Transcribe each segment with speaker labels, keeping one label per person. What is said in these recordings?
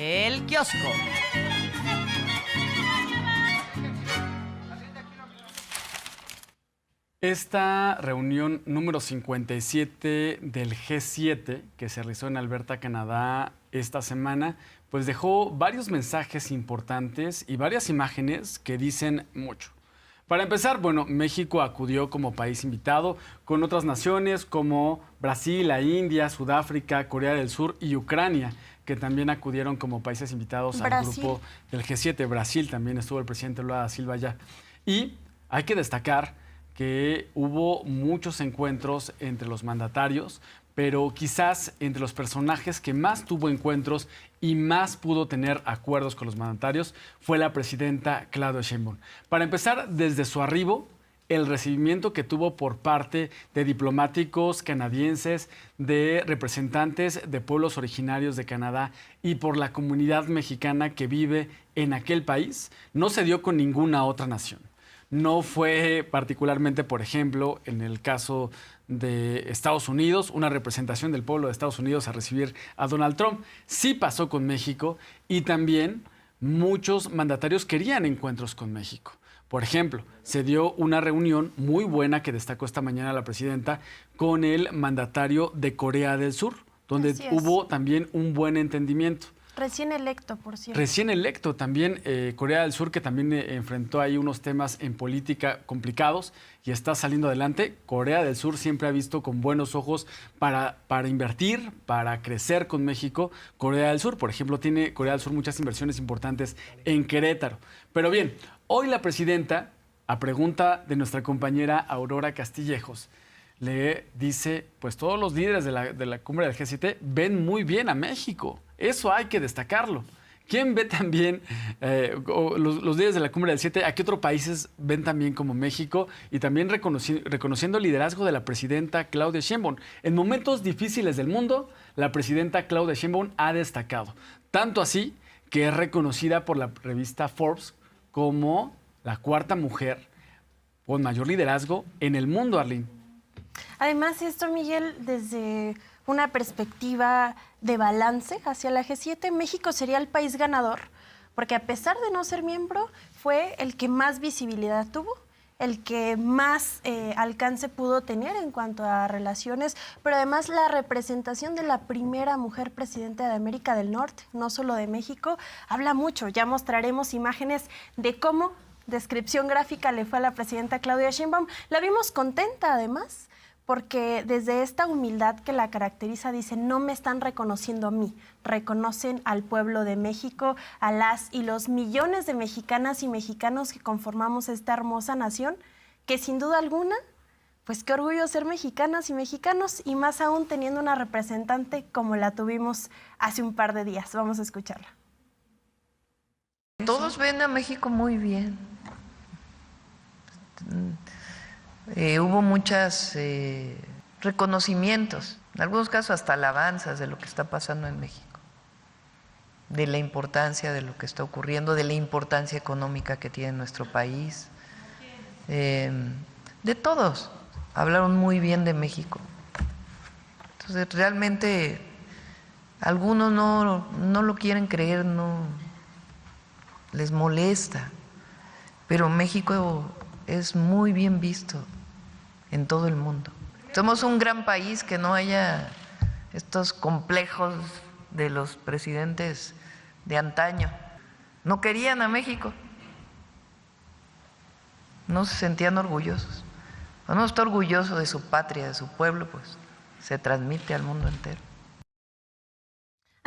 Speaker 1: El Kiosco.
Speaker 2: Esta reunión número 57 del G7, que se realizó en Alberta, Canadá, esta semana, pues dejó varios mensajes importantes y varias imágenes que dicen mucho. Para empezar, bueno, México acudió como país invitado con otras naciones como Brasil, la India, Sudáfrica, Corea del Sur y Ucrania, que también acudieron como países invitados al grupo del G7. Brasil también estuvo el presidente Lula da Silva allá. Y hay que destacar que hubo muchos encuentros entre los mandatarios, pero quizás entre los personajes que más tuvo encuentros y más pudo tener acuerdos con los mandatarios fue la presidenta Claudia Sheinbaum. Para empezar, desde su arribo, el recibimiento que tuvo por parte de diplomáticos canadienses, de representantes de pueblos originarios de Canadá y por la comunidad mexicana que vive en aquel país, no se dio con ninguna otra nación. No fue particularmente, por ejemplo, en el caso de Estados Unidos, una representación del pueblo de Estados Unidos a recibir a Donald Trump. Sí pasó con México y también muchos mandatarios querían encuentros con México. Por ejemplo, se dio una reunión muy buena que destacó esta mañana la presidenta con el mandatario de Corea del Sur, donde hubo también un buen entendimiento.
Speaker 3: Recién electo, por cierto.
Speaker 2: Recién electo también Corea del Sur, que también enfrentó ahí unos temas en política complicados y está saliendo adelante. Corea del Sur siempre ha visto con buenos ojos para invertir, para crecer con México. Corea del Sur, por ejemplo, tiene Corea del Sur muchas inversiones importantes en Querétaro. Pero bien, hoy la presidenta, a pregunta de nuestra compañera Aurora Castillejos, le dice, pues todos los líderes de la cumbre del G7 ven muy bien a México. Eso hay que destacarlo. ¿Quién ve también, los líderes de la cumbre del 7, a qué otros países ven también como México? Y también reconociendo el liderazgo de la presidenta Claudia Sheinbaum. En momentos difíciles del mundo, la presidenta Claudia Sheinbaum ha destacado. Tanto así que es reconocida por la revista Forbes como la cuarta mujer con mayor liderazgo en el mundo, Arlene.
Speaker 3: Además, esto, Miguel, desde una perspectiva de balance hacia la G7, México sería el país ganador, porque a pesar de no ser miembro, fue el que más visibilidad tuvo, el que más alcance pudo tener en cuanto a relaciones, pero además la representación de la primera mujer presidenta de América del Norte, no solo de México, habla mucho. Ya mostraremos imágenes de cómo descripción gráfica le fue a la presidenta Claudia Sheinbaum. La vimos contenta, además, porque desde esta humildad que la caracteriza dice, no me están reconociendo a mí, reconocen al pueblo de México, a las y los millones de mexicanas y mexicanos que conformamos esta hermosa nación, que sin duda alguna, pues qué orgullo ser mexicanas y mexicanos, y más aún teniendo una representante como la tuvimos hace un par de días. Vamos a escucharla.
Speaker 4: Todos ven a México muy bien. Hubo muchos reconocimientos, en algunos casos hasta alabanzas de lo que está pasando en México, de la importancia de lo que está ocurriendo, de la importancia económica que tiene nuestro país, de todos, hablaron muy bien de México. Entonces realmente algunos no lo quieren creer, no les molesta, pero México es muy bien visto en todo el mundo. Somos un gran país, que no haya estos complejos de los presidentes de antaño. No querían a México, no se sentían orgullosos. Cuando uno está orgulloso de su patria, de su pueblo, pues se transmite al mundo entero.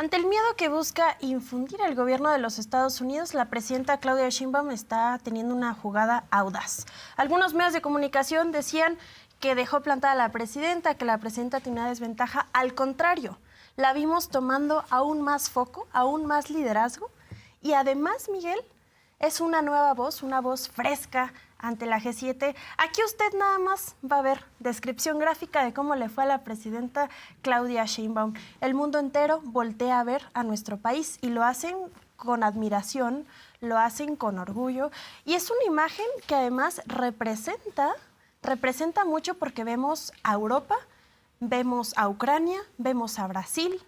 Speaker 3: Ante el miedo que busca infundir el gobierno de los Estados Unidos, la presidenta Claudia Sheinbaum está teniendo una jugada audaz. Algunos medios de comunicación decían que dejó plantada a la presidenta, que la presidenta tenía desventaja. Al contrario, la vimos tomando aún más foco, aún más liderazgo. Y además, Miguel, es una nueva voz, una voz fresca ante la G7. Aquí usted nada más va a ver descripción gráfica de cómo le fue a la presidenta Claudia Sheinbaum. El mundo entero voltea a ver a nuestro país y lo hacen con admiración, lo hacen con orgullo. Y es una imagen que además representa mucho, porque vemos a Europa, vemos a Ucrania, vemos a Brasil,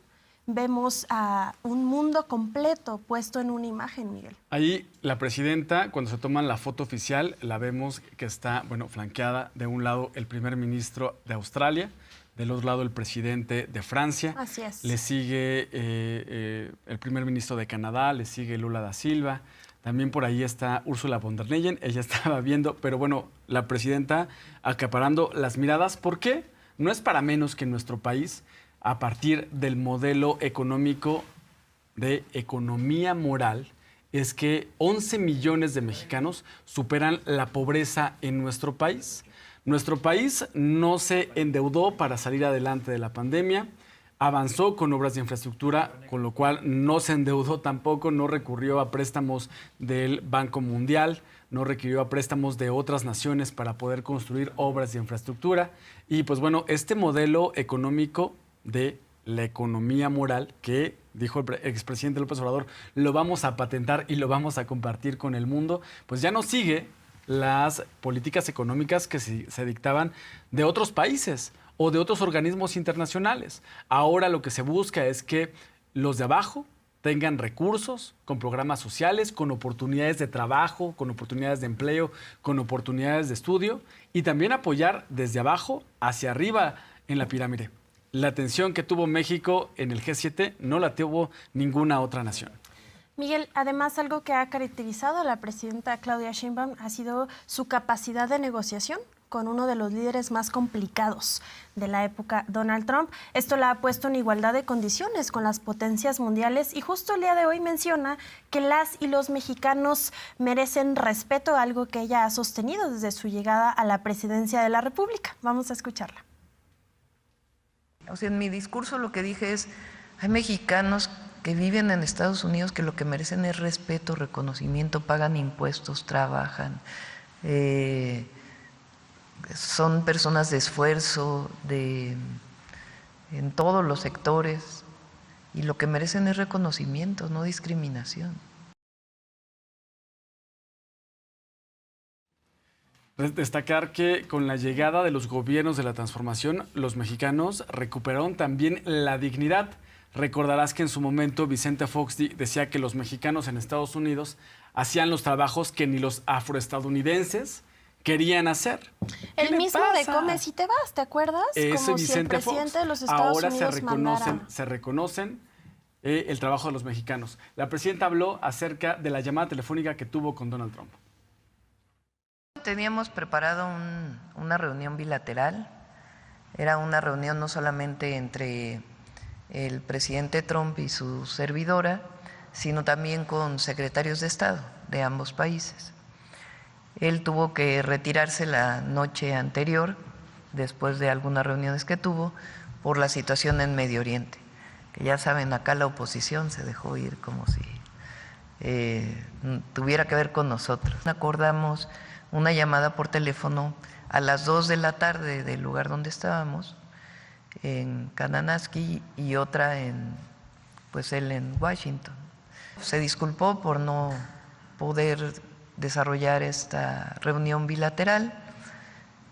Speaker 3: vemos a un mundo completo puesto en una imagen, Miguel.
Speaker 2: Ahí la presidenta, cuando se toman la foto oficial, la vemos que está, bueno, flanqueada de un lado el primer ministro de Australia, del otro lado el presidente de Francia.
Speaker 3: Así es.
Speaker 2: Le sigue el primer ministro de Canadá, le sigue Lula da Silva. También por ahí está Ursula von der Leyen, ella estaba viendo, pero bueno, la presidenta acaparando las miradas. ¿Por qué? No es para menos que en nuestro país, a partir del modelo económico de economía moral, es que 11 millones de mexicanos superan la pobreza en nuestro país. Nuestro país no se endeudó para salir adelante de la pandemia, avanzó con obras de infraestructura, con lo cual no se endeudó tampoco, no recurrió a préstamos del Banco Mundial, no requirió a préstamos de otras naciones para poder construir obras de infraestructura. Y pues bueno, este modelo económico de la economía moral que dijo el expresidente López Obrador, lo vamos a patentar y lo vamos a compartir con el mundo, pues ya no sigue las políticas económicas que se dictaban de otros países o de otros organismos internacionales. Ahora lo que se busca es que los de abajo tengan recursos con programas sociales, con oportunidades de trabajo, con oportunidades de empleo, con oportunidades de estudio y también apoyar desde abajo hacia arriba en la pirámide. La atención que tuvo México en el G7 no la tuvo ninguna otra nación.
Speaker 3: Miguel, además algo que ha caracterizado a la presidenta Claudia Sheinbaum ha sido su capacidad de negociación con uno de los líderes más complicados de la época, Donald Trump. Esto la ha puesto en igualdad de condiciones con las potencias mundiales y justo el día de hoy menciona que las y los mexicanos merecen respeto, algo que ella ha sostenido desde su llegada a la presidencia de la República. Vamos a escucharla.
Speaker 4: O sea, en mi discurso lo que dije es, hay mexicanos que viven en Estados Unidos que lo que merecen es respeto, reconocimiento, pagan impuestos, trabajan, son personas de esfuerzo en todos los sectores y lo que merecen es reconocimiento, no discriminación.
Speaker 2: Destacar que con la llegada de los gobiernos de la transformación, los mexicanos recuperaron también la dignidad. Recordarás que en su momento Vicente Fox decía que los mexicanos en Estados Unidos hacían los trabajos que ni los afroestadounidenses querían hacer.
Speaker 3: El mismo de come si te vas, ¿te acuerdas?
Speaker 2: Ese
Speaker 3: Como
Speaker 2: Vicente
Speaker 3: si el presidente
Speaker 2: Fox.
Speaker 3: de los Estados
Speaker 2: Ahora
Speaker 3: Unidos
Speaker 2: se reconocen el trabajo de los mexicanos. La presidenta habló acerca de la llamada telefónica que tuvo con Donald Trump.
Speaker 4: Teníamos preparado una reunión bilateral. Era una reunión no solamente entre el presidente Trump y su servidora, sino también con secretarios de Estado de ambos países. Él tuvo que retirarse la noche anterior, después de algunas reuniones que tuvo, por la situación en Medio Oriente. Que ya saben, acá la oposición se dejó ir como si tuviera que ver con nosotros. Acordamos una llamada por teléfono a las 2 de la tarde del lugar donde estábamos, en Kananaskis, y otra pues él en Washington. Se disculpó por no poder desarrollar esta reunión bilateral.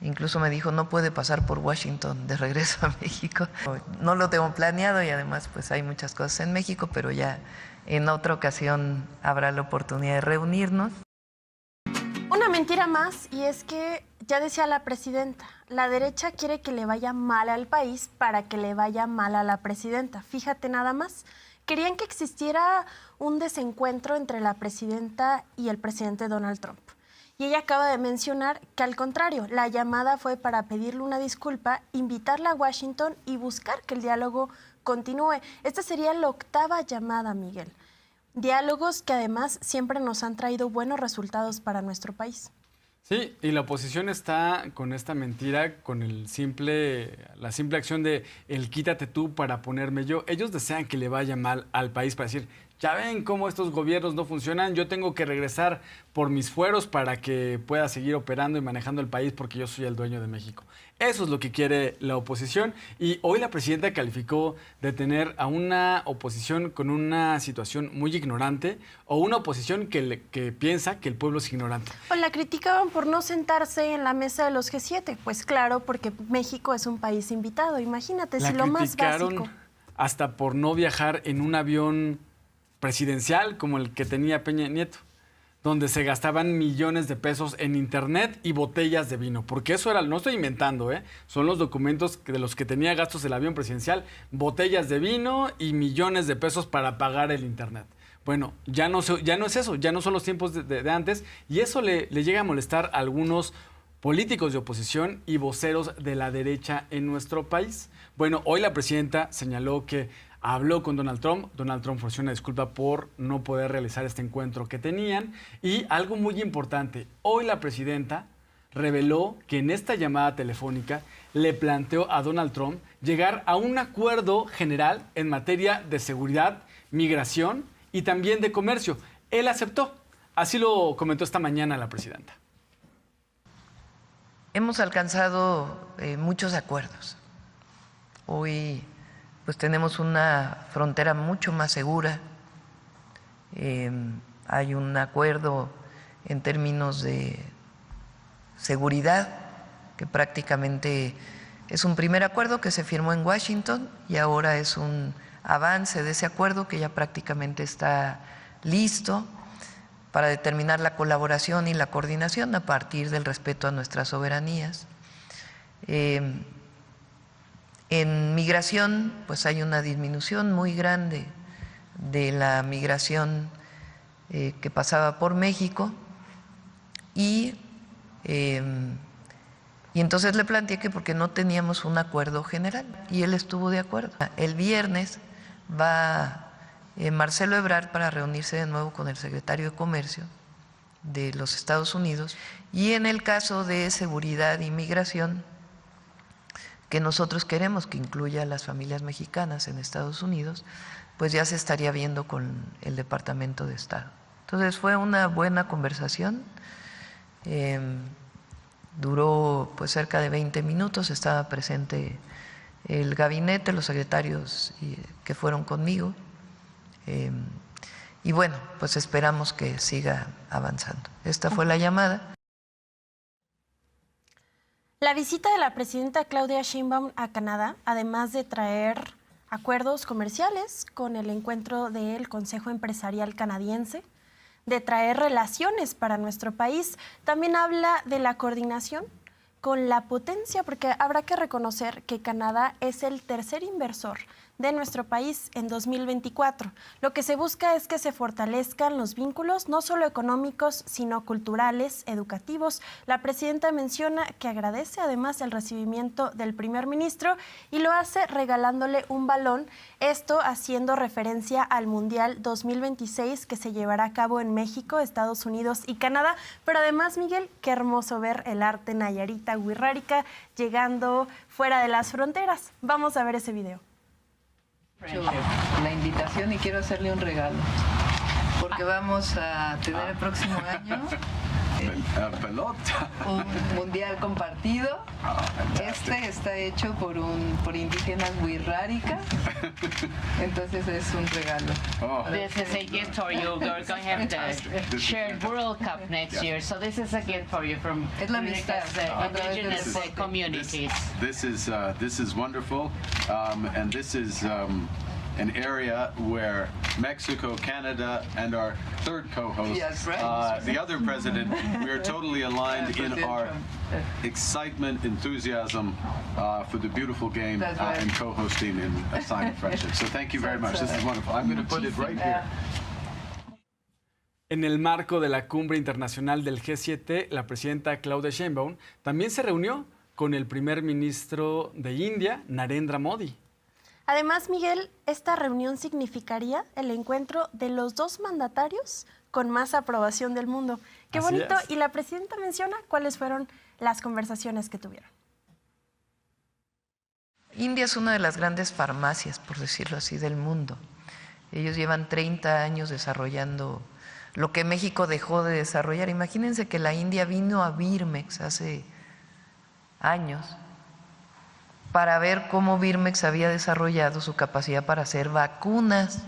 Speaker 4: Incluso me dijo, no puede pasar por Washington de regreso a México. No lo tengo planeado y además pues hay muchas cosas en México, pero ya en otra ocasión habrá la oportunidad de reunirnos.
Speaker 3: Una mentira más, y es que ya decía la presidenta, la derecha quiere que le vaya mal al país para que le vaya mal a la presidenta. Fíjate nada más. Querían que existiera un desencuentro entre la presidenta y el presidente Donald Trump. Y ella acaba de mencionar que al contrario, la llamada fue para pedirle una disculpa, invitarla a Washington y buscar que el diálogo continúe. Esta sería la 8ª llamada, Miguel. Diálogos que además siempre nos han traído buenos resultados para nuestro país.
Speaker 2: Sí, y la oposición está con esta mentira, con la simple acción de el quítate tú para ponerme yo. Ellos desean que le vaya mal al país para decir, ya ven cómo estos gobiernos no funcionan, yo tengo que regresar por mis fueros para que pueda seguir operando y manejando el país porque yo soy el dueño de México. Eso es lo que quiere la oposición y hoy la presidenta calificó de tener a una oposición con una situación muy ignorante o una oposición que piensa que el pueblo es ignorante.
Speaker 3: Pues la criticaban por no sentarse en la mesa de los G7. Pues claro, porque México es un país invitado. Imagínate, si lo más básico.
Speaker 2: hasta por no viajar en un avión presidencial como el que tenía Peña Nieto, donde se gastaban millones de pesos en internet y botellas de vino. Porque eso era, no estoy inventando, son los documentos de los que tenía gastos el avión presidencial, botellas de vino y millones de pesos para pagar el internet. Bueno, ya no es eso, ya no son los tiempos de antes, y eso le llega a molestar a algunos políticos de oposición y voceros de la derecha en nuestro país. Bueno, hoy la presidenta señaló que habló con Donald Trump. Donald Trump ofreció una disculpa por no poder realizar este encuentro que tenían. Y algo muy importante, hoy la presidenta reveló que en esta llamada telefónica le planteó a Donald Trump llegar a un acuerdo general en materia de seguridad, migración y también de comercio. Él aceptó. Así lo comentó esta mañana la presidenta.
Speaker 4: Hemos alcanzado muchos acuerdos. Hoy pues tenemos una frontera mucho más segura. Hay un acuerdo en términos de seguridad que prácticamente es un primer acuerdo que se firmó en Washington y ahora es un avance de ese acuerdo que ya prácticamente está listo para determinar la colaboración y la coordinación a partir del respeto a nuestras soberanías. En migración, pues hay una disminución muy grande de la migración que pasaba por México y entonces le planteé que porque no teníamos un acuerdo general y él estuvo de acuerdo. El viernes va Marcelo Ebrard para reunirse de nuevo con el secretario de Comercio de los Estados Unidos y en el caso de seguridad y migración, que nosotros queremos que incluya a las familias mexicanas en Estados Unidos, pues ya se estaría viendo con el Departamento de Estado. Entonces fue una buena conversación, duró pues cerca de 20 minutos, estaba presente el gabinete, los secretarios que fueron conmigo, y bueno, pues esperamos que siga avanzando. Esta fue la llamada.
Speaker 3: La visita de la presidenta Claudia Sheinbaum a Canadá, además de traer acuerdos comerciales con el encuentro del Consejo Empresarial Canadiense, de traer relaciones para nuestro país, también habla de la coordinación con la potencia, porque habrá que reconocer que Canadá es el tercer inversor de nuestro país en 2024. Lo que se busca es que se fortalezcan los vínculos, no solo económicos, sino culturales, educativos. La presidenta menciona que agradece además el recibimiento del primer ministro y lo hace regalándole un balón, esto haciendo referencia al Mundial 2026 que se llevará a cabo en México, Estados Unidos y Canadá. Pero además, Miguel, qué hermoso ver el arte nayarita wixárika llegando fuera de las fronteras. Vamos a ver ese video.
Speaker 4: La invitación y quiero hacerle un regalo porque vamos a tener el próximo año un mundial compartido. Este está hecho por indígenas wixárika, entonces es un regalo.
Speaker 1: This is a gift for you. We're going to have the shared World Cup next year, so this is a gift for you from indigenous communities.
Speaker 5: This is wonderful, and this is an area where Mexico, Canada, and our third co-host,
Speaker 4: yes, right.
Speaker 5: The other president, we are totally aligned in our excitement, enthusiasm for the beautiful game right. And co-hosting in a sign of friendship. So thank you very much. This is wonderful. I'm going to put it right here.
Speaker 2: En el marco de la cumbre internacional del G7, la presidenta Claudia Sheinbaum también se reunió con el primer ministro de India, Narendra Modi.
Speaker 3: Además, Miguel, esta reunión significaría el encuentro de los dos mandatarios con más aprobación del mundo. Qué bonito. Y la presidenta menciona cuáles fueron las conversaciones que tuvieron.
Speaker 4: India es una de las grandes farmacias, por decirlo así, del mundo. Ellos llevan 30 años desarrollando lo que México dejó de desarrollar. Imagínense que la India vino a Birmex hace años para ver cómo Birmex había desarrollado su capacidad para hacer vacunas.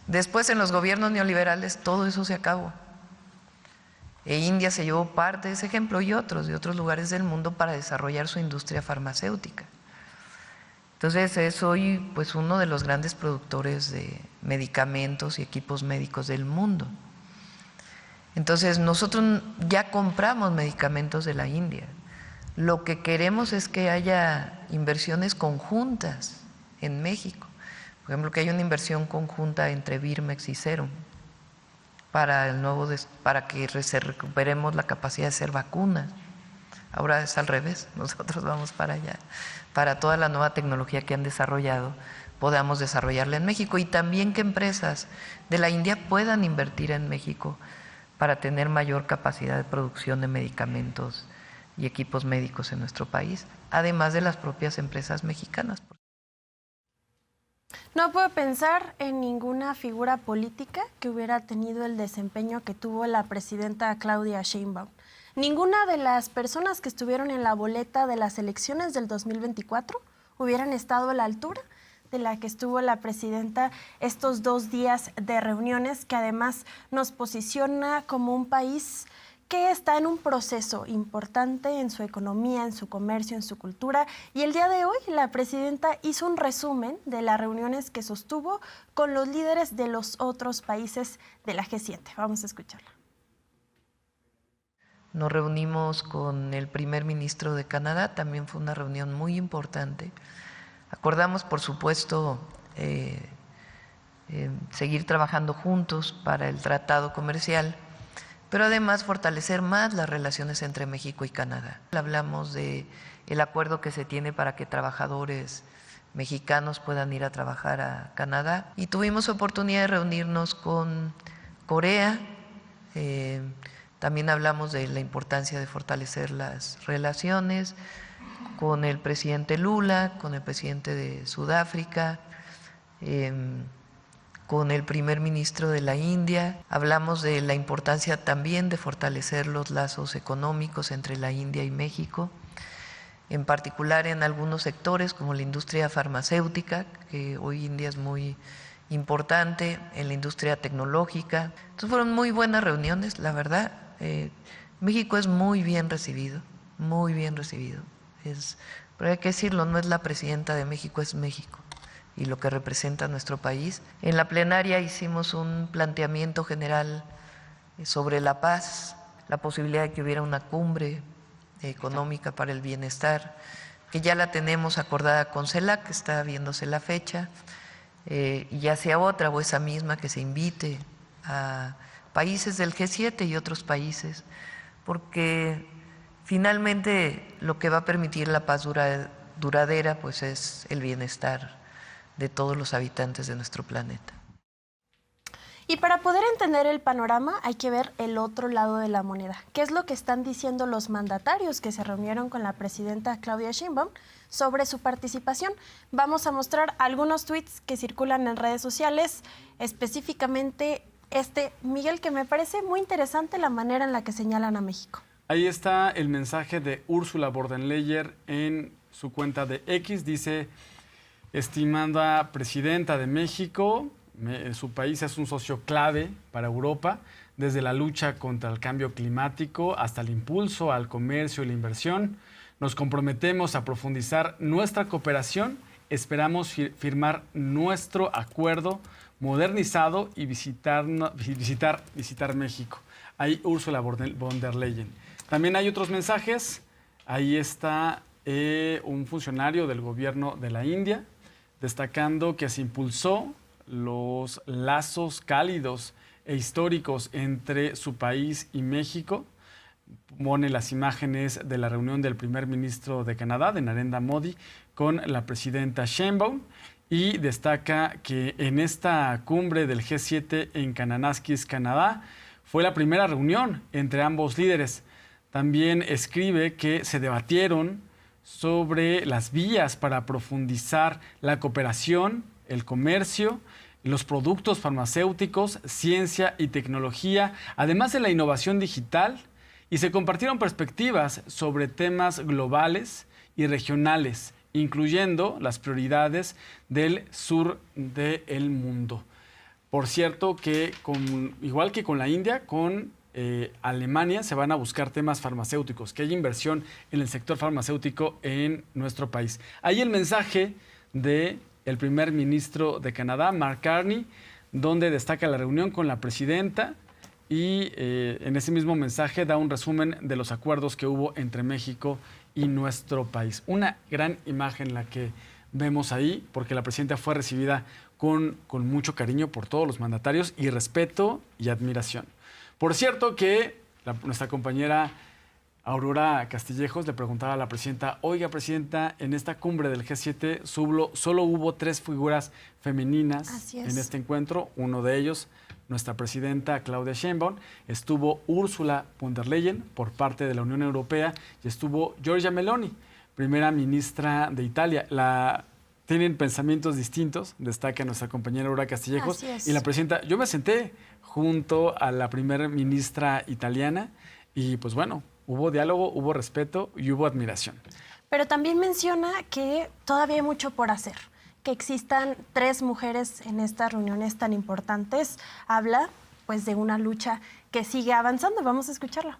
Speaker 4: Después, en los gobiernos neoliberales, todo eso se acabó. E India se llevó parte de ese ejemplo y otros de otros lugares del mundo para desarrollar su industria farmacéutica. Entonces es hoy pues uno de los grandes productores de medicamentos y equipos médicos del mundo. Entonces nosotros ya compramos medicamentos de la India. Lo que queremos es que haya inversiones conjuntas en México. Por ejemplo, que haya una inversión conjunta entre Birmex y Serum para que recuperemos la capacidad de hacer vacunas. Ahora es al revés, nosotros vamos para allá. Para toda la nueva tecnología que han desarrollado, podamos desarrollarla en México y también que empresas de la India puedan invertir en México para tener mayor capacidad de producción de medicamentos y equipos médicos en nuestro país, además de las propias empresas mexicanas.
Speaker 3: No puedo pensar en ninguna figura política que hubiera tenido el desempeño que tuvo la presidenta Claudia Sheinbaum. Ninguna de las personas que estuvieron en la boleta de las elecciones del 2024 hubieran estado a la altura de la que estuvo la presidenta estos 2 días de reuniones, que además nos posiciona como un país que está en un proceso importante en su economía, en su comercio, en su cultura. Y el día de hoy la presidenta hizo un resumen de las reuniones que sostuvo con los líderes de los otros países de la G7. Vamos a escucharla.
Speaker 4: Nos reunimos con el primer ministro de Canadá, también fue una reunión muy importante. Acordamos, por supuesto, seguir trabajando juntos para el tratado comercial, pero además fortalecer más las relaciones entre México y Canadá. Hablamos del acuerdo que se tiene para que trabajadores mexicanos puedan ir a trabajar a Canadá y tuvimos oportunidad de reunirnos con Corea. También hablamos de la importancia de fortalecer las relaciones con el presidente Lula, con el presidente de Sudáfrica, con el primer ministro de la India. Hablamos de la importancia también de fortalecer los lazos económicos entre la India y México, en particular en algunos sectores como la industria farmacéutica, que hoy en día es muy importante, en la industria tecnológica. Entonces fueron muy buenas reuniones, la verdad. México es muy bien recibido, muy bien recibido. Pero hay que decirlo, no es la presidenta de México, es México y lo que representa nuestro país. En la plenaria hicimos un planteamiento general sobre la paz, la posibilidad de que hubiera una cumbre económica para el bienestar, que ya la tenemos acordada con CELAC, que está viéndose la fecha, y ya sea otra o esa misma que se invite a países del G7 y otros países, porque finalmente lo que va a permitir la paz duradera pues es el bienestar de todos los habitantes de nuestro planeta.
Speaker 3: Y para poder entender el panorama hay que ver el otro lado de la moneda. ¿Qué es lo que están diciendo los mandatarios que se reunieron con la presidenta Claudia Sheinbaum sobre su participación? Vamos a mostrar algunos tweets que circulan en redes sociales, específicamente Miguel, que me parece muy interesante la manera en la que señalan a México.
Speaker 2: Ahí está el mensaje de Ursula von der Leyen en su cuenta de X. Dice: estimada presidenta de México, su país es un socio clave para Europa, desde la lucha contra el cambio climático hasta el impulso al comercio y la inversión. Nos comprometemos a profundizar nuestra cooperación. Esperamos firmar nuestro acuerdo modernizado y visitar México. Ahí Ursula von der Leyen. También hay otros mensajes. Ahí está un funcionario del gobierno de la India destacando que se impulsó los lazos cálidos e históricos entre su país y México. Pone las imágenes de la reunión del primer ministro de Canadá, de Narendra Modi, con la presidenta Sheinbaum, y destaca que en esta cumbre del G7 en Kananaskis, Canadá, fue la primera reunión entre ambos líderes. También escribe que se debatieron sobre las vías para profundizar la cooperación, el comercio, los productos farmacéuticos, ciencia y tecnología, además de la innovación digital, y se compartieron perspectivas sobre temas globales y regionales, incluyendo las prioridades del sur del mundo. Por cierto, que igual que con la India, con Alemania se van a buscar temas farmacéuticos, que haya inversión en el sector farmacéutico en nuestro país. Ahí el mensaje de el primer ministro de Canadá, Mark Carney, donde destaca la reunión con la presidenta y en ese mismo mensaje da un resumen de los acuerdos que hubo entre México y nuestro país. Una gran imagen la que vemos ahí, porque la presidenta fue recibida con mucho cariño por todos los mandatarios y respeto y admiración. Por cierto que nuestra compañera Aurora Castillejos le preguntaba a la presidenta, oiga, presidenta, en esta cumbre del G7 solo hubo 3 figuras femeninas en este encuentro. Uno de ellos, nuestra presidenta Claudia Sheinbaum, estuvo Ursula von der Leyen por parte de la Unión Europea y estuvo Giorgia Meloni, primera ministra de Italia. Tienen pensamientos distintos, destaca nuestra compañera Aurora Castillejos. Y la presidenta, yo me senté junto a la primera ministra italiana y pues bueno, hubo diálogo, hubo respeto y hubo admiración.
Speaker 3: Pero también menciona que todavía hay mucho por hacer. Que existan 3 mujeres en estas reuniones tan importantes, habla pues de una lucha que sigue avanzando. Vamos a escucharla.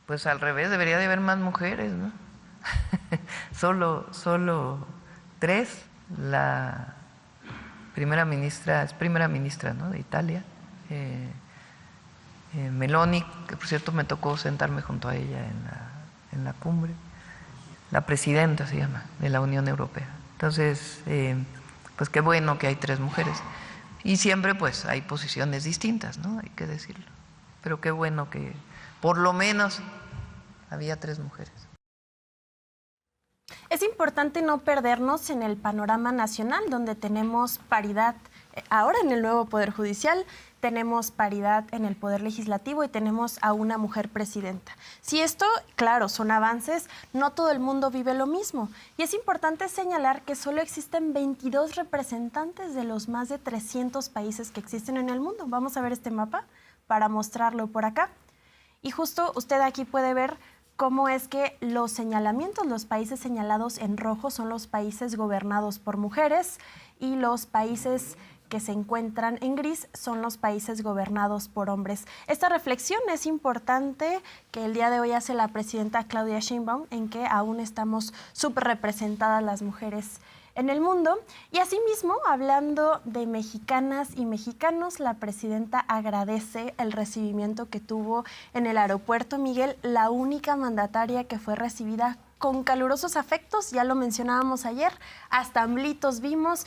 Speaker 4: Pues al revés, debería de haber más mujeres, ¿no? solo 3. La primera ministra, es primera ministra, ¿no?, de Italia. Meloni, que por cierto me tocó sentarme junto a ella en la cumbre. La presidenta se llama, de la Unión Europea. Entonces, pues qué bueno que hay 3 mujeres. Y siempre pues hay posiciones distintas, ¿no? Hay que decirlo. Pero qué bueno que por lo menos había 3 mujeres.
Speaker 3: Es importante no perdernos en el panorama nacional, donde tenemos paridad ahora en el nuevo Poder Judicial, tenemos paridad en el Poder Legislativo y tenemos a una mujer presidenta. Si esto, claro, son avances, no todo el mundo vive lo mismo. Y es importante señalar que solo existen 22 representantes de los más de 300 países que existen en el mundo. Vamos a ver este mapa para mostrarlo por acá. Y justo usted aquí puede ver cómo es que los señalamientos, los países señalados en rojo son los países gobernados por mujeres y los países que se encuentran en gris son los países gobernados por hombres. Esta reflexión es importante que el día de hoy hace la presidenta Claudia Sheinbaum, en que aún estamos súper representadas las mujeres en el mundo. Y asimismo, hablando de mexicanas y mexicanos, la presidenta agradece el recibimiento que tuvo en el aeropuerto Miguel, la única mandataria que fue recibida con calurosos afectos, ya lo mencionábamos ayer, hasta AMLitos vimos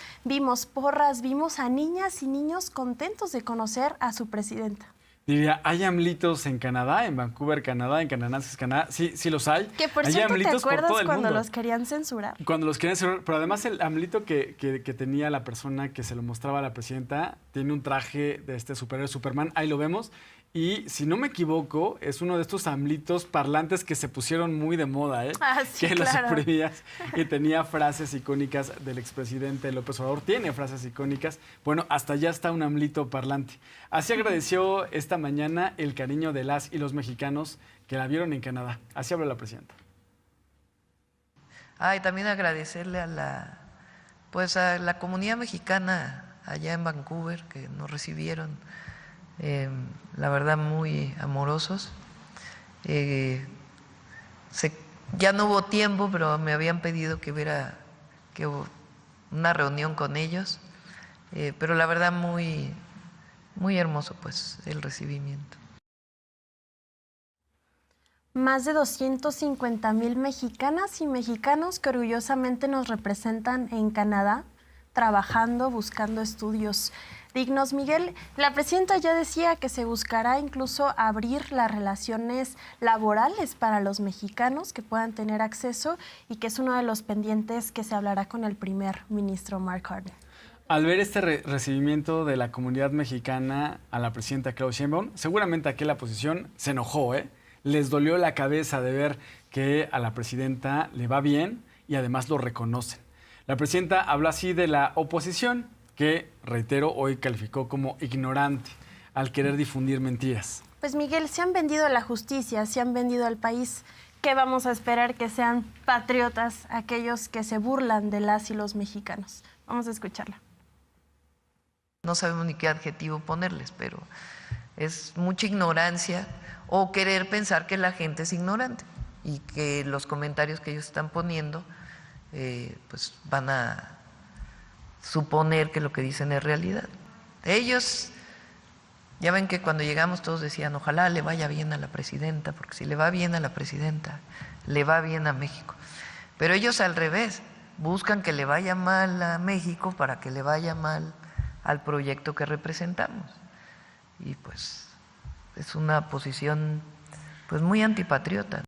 Speaker 3: porras, vimos a niñas y niños contentos de conocer a su presidenta.
Speaker 2: Diría, ¿hay AMLitos en Canadá, en Vancouver, Canadá, en Cananazas, Canadá? Sí, sí los hay.
Speaker 3: Que por cierto, ¿te acuerdas cuando los querían censurar? Cuando los querían censurar,
Speaker 2: pero además el AMLito que tenía la persona que se lo mostraba a la presidenta, tiene un traje de este superhéroe Superman, ahí lo vemos. Y si no me equivoco, es uno de estos AMLitos parlantes que se pusieron muy de moda, ¿eh?
Speaker 3: Ah, sí,
Speaker 2: que
Speaker 3: claro.
Speaker 2: los imprimías y tenía frases icónicas del expresidente López Obrador. Tiene frases icónicas. Bueno, hasta allá está un AMLito parlante. Así agradeció esta mañana el cariño de las y los mexicanos que la vieron en Canadá. Así habló la presidenta.
Speaker 4: Y también agradecerle a la comunidad mexicana allá en Vancouver que nos recibieron. La verdad muy amorosos. Ya no hubo tiempo, pero me habían pedido que hubiera una reunión con ellos, pero la verdad muy, muy hermoso pues el recibimiento.
Speaker 3: Más de 250,000 mexicanas y mexicanos que orgullosamente nos representan en Canadá, trabajando, buscando estudios dignos. Miguel, la presidenta ya decía que se buscará incluso abrir las relaciones laborales para los mexicanos que puedan tener acceso y que es uno de los pendientes que se hablará con el primer ministro Mark Carney.
Speaker 2: Al ver este recibimiento de la comunidad mexicana a la presidenta Claudia Sheinbaum, seguramente aquí la oposición se enojó, ¿eh? Les dolió la cabeza de ver que a la presidenta le va bien y además lo reconocen. La presidenta habló así de la oposición, que, reitero, hoy calificó como ignorante al querer difundir mentiras.
Speaker 3: Pues Miguel, se han vendido a la justicia, se han vendido al país. ¿Qué vamos a esperar que sean patriotas aquellos que se burlan de las y los mexicanos? Vamos a escucharla.
Speaker 4: No sabemos ni qué adjetivo ponerles, pero es mucha ignorancia o querer pensar que la gente es ignorante y que los comentarios que ellos están poniendo pues van a suponer que lo que dicen es realidad. Ellos, ya ven que cuando llegamos todos decían, ojalá le vaya bien a la presidenta, porque si le va bien a la presidenta, le va bien a México. Pero ellos al revés, buscan que le vaya mal a México para que le vaya mal al proyecto que representamos. Y pues es una posición pues muy antipatriota.